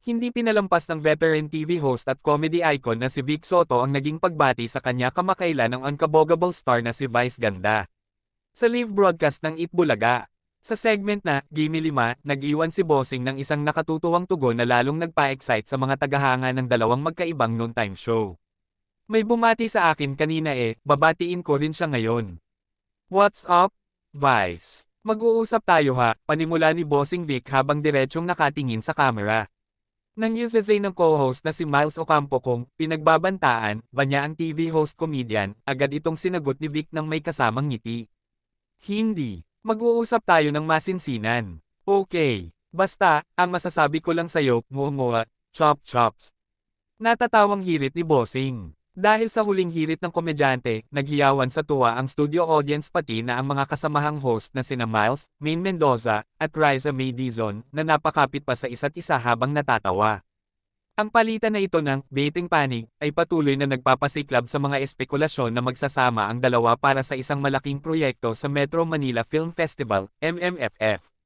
Hindi pinalampas ng veteran TV host at comedy icon na si Vic Soto ang naging pagbati sa kanya kamakailan ng unkabogable star na si Vice Ganda. Sa live broadcast ng Itbulaga. Sa segment na Gimme 5, nag-iwan si Bossing ng isang nakatutuwang tugon na lalong nagpa-excite sa mga tagahanga ng dalawang magkaibang noontime show. May bumati sa akin kanina babatiin ko rin siya ngayon. What's up, Vice? Mag-uusap tayo ha, panimula ni Bossing Vic habang diretsyong nakatingin sa camera. Nang usesay ng co-host na si Miles Ocampo kung pinagbabantaan ba niya ang TV host comedian, agad itong sinagot ni Vic ng may kasamang ngiti. Hindi. Mag-uusap tayo ng masinsinan. Okay. Basta, ang masasabi ko lang sa'yo, ngunga, chop chops. Natatawang hirit ni Bossing. Dahil sa huling hirit ng komedyante, naghiyawan sa tuwa ang studio audience pati na ang mga kasamahang host na sina Miles, Maine Mendoza, at Riza May Dizon, na napakapit pa sa isa't isa habang natatawa. Ang palitan na ito ng baiting panig ay patuloy na nagpapasiklab sa mga espekulasyon na magsasama ang dalawa para sa isang malaking proyekto sa Metro Manila Film Festival, MMFF.